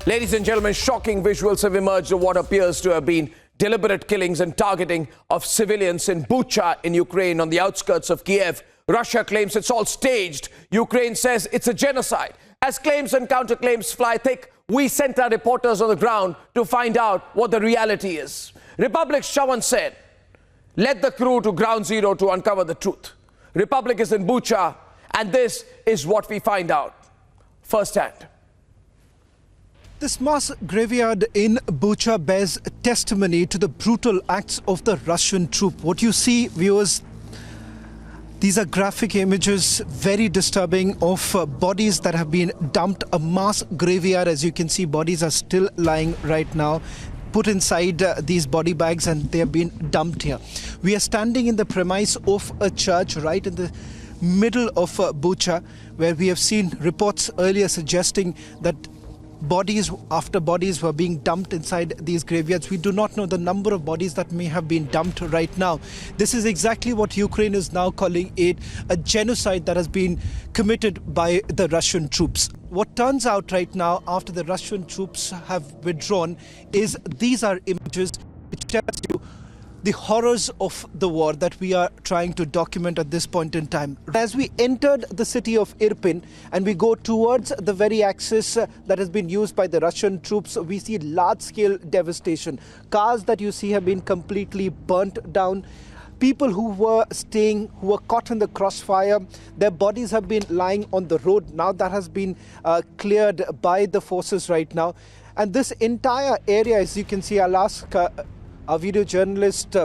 Ladies and gentlemen, shocking visuals have emerged of what appears to have been deliberate killings and targeting of civilians in Bucha in Ukraine on the outskirts of Kiev. Russia claims it's all staged. Ukraine says it's a genocide. As claims and counterclaims fly thick, we sent our reporters on the ground to find out what the reality is. Republic's Chavan said, "Let the crew to ground zero to uncover the truth." Republic is in Bucha, and this is what we find out firsthand. This mass graveyard in Bucha bears testimony to the brutal acts of the Russian troop. What you see, viewers, these are graphic images, very disturbing, of bodies that have been dumped. A mass graveyard, as you can see, bodies are still lying right now, put inside these body bags, and they have been dumped here. We are standing in the premise of a church right in the middle of Bucha, where we have seen reports earlier suggesting that bodies after bodies were being dumped inside these graveyards. We do not know the number of bodies that may have been dumped right now. This is exactly what Ukraine is now calling it, a genocide that has been committed by the Russian troops. What turns out right now, after the Russian troops have withdrawn, is these are images which tells you the horrors of the war that we are trying to document at this point in time. As we entered the city of Irpin and we go towards the very axis that has been used by the Russian troops, we see large-scale devastation. Cars that you see have been completely burnt down. People who were who were caught in the crossfire, their bodies have been lying on the road. Now that has been cleared by the forces right now. And this entire area, as you can see, I'll ask our video journalist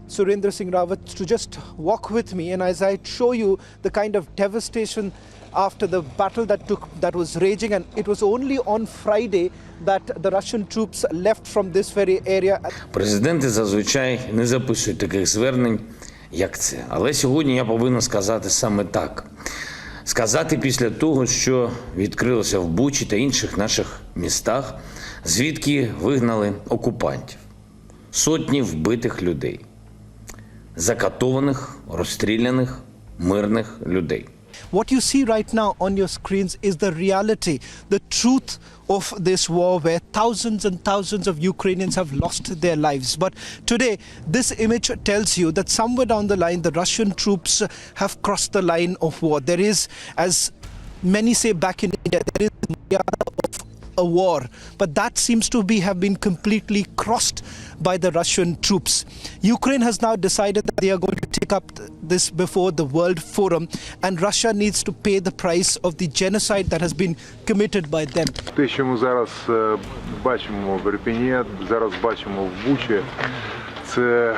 Surendra Singh Rawat to just walk with me, and as I show you the kind of devastation after the battle that was raging. And it was only on Friday that the Russian troops left from this very area. Президенти зазвичай не записують таких звернень, як це. Але сьогодні я повинен сказати саме так. Сказати після того, що відкрилося в Бучі та інших наших містах, звідки вигнали окупантів. Сотні вбитих людей, закатованих, розстріляних, мирних людей. What you see right now on your screens is the reality, the truth of this war, where thousands and thousands of Ukrainians have lost their lives. But today, this image tells you that somewhere down the line, the Russian troops have crossed the line of war. There is, as many say back in India, there is of a war, but that seems to have been completely crossed by the Russian troops. Ukraine has now decided that they are going to take up this before the World Forum, and Russia needs to pay the price of the genocide that has been committed by them. Те, що ми зараз бачимо в Ірпіні, зараз бачимо в Бучі, це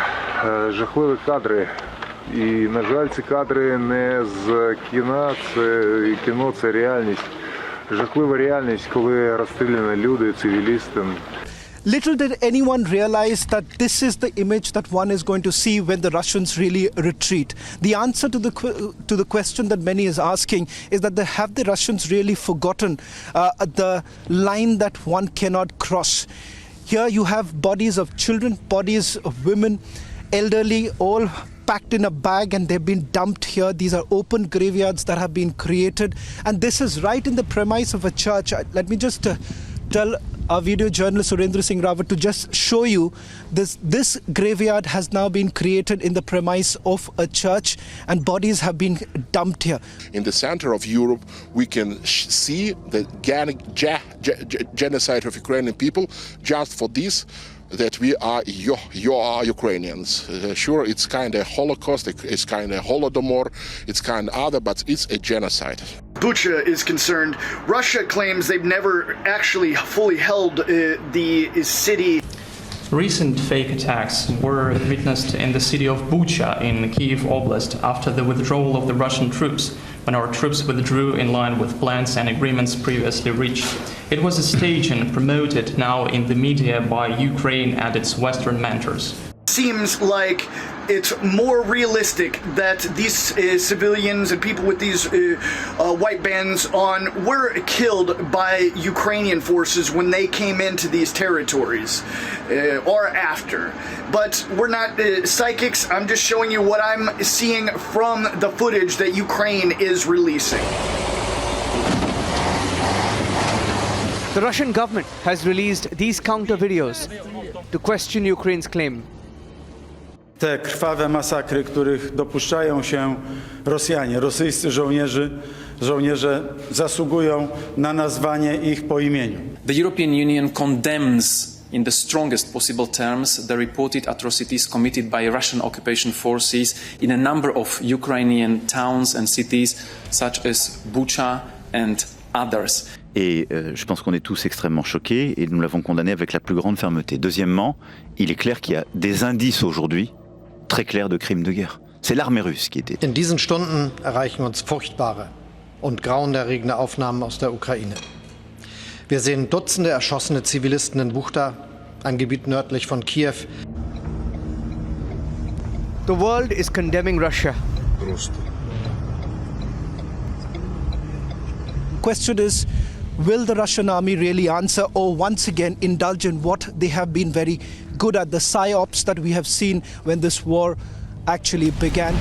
жахливі кадри. І, на жаль, ці кадри не з кіно, це реальність. Жахлива реальність, коли розстріляні люди, цивілісти. Little did anyone realize that this is the image that one is going to see when the Russians really retreat. The answer to the question that many is asking is that have the Russians really forgotten the line that one cannot cross? Here you have bodies of children, bodies of women, elderly, all packed in a bag, and they've been dumped here. These are open graveyards that have been created, and this is right in the premise of a church. Let me just tell our video journalist Surendra Singh Rawat to just show you this graveyard has now been created in the premise of a church, and bodies have been dumped here. In the center of Europe, we can see the genocide of Ukrainian people just for this, that we are Ukrainians. Sure, it's kind of Holocaust, it's kind of Holodomor, it's kind of other, but it's a genocide. Bucha is concerned. Russia claims they've never actually fully held the city. Recent fake attacks were witnessed in the city of Bucha in Kiev Oblast after the withdrawal of the Russian troops, when our troops withdrew in line with plans and agreements previously reached. It was a stage and promoted now in the media by Ukraine and its Western mentors. Seems like it's more realistic that these civilians and people with these white bands on were killed by Ukrainian forces when they came into these territories or after. But we're not psychics. I'm just showing you what I'm seeing from the footage that Ukraine is releasing. The Russian government has released these counter videos to question Ukraine's claim. Te krwawe masakry, których dopuszczają się Rosjanie, rosyjscy żołnierze zasługują na nazwanie ich po imieniu. The European Union condemns in the strongest possible terms the reported atrocities committed by Russian occupation forces in a number of Ukrainian towns and cities such as Bucha and others. Et je pense qu'on est tous extrêmement choqués et nous l'avons condamné avec la plus grande fermeté. Deuxièmement, il est clair qu'il y a des indices aujourd'hui très clairs de crimes de guerre. C'est l'armée russe qui était. In diesen Stunden erreichen uns furchtbare und grauenerregende Aufnahmen aus der Ukraine. Wir sehen Dutzende erschossene Zivilisten in Bucha, ein Gebiet nördlich von Kiew. The world is condemning Russia. Question is, will the Russian army really answer or once again indulge in what they have been very good at, the psyops that we have seen when this war actually began?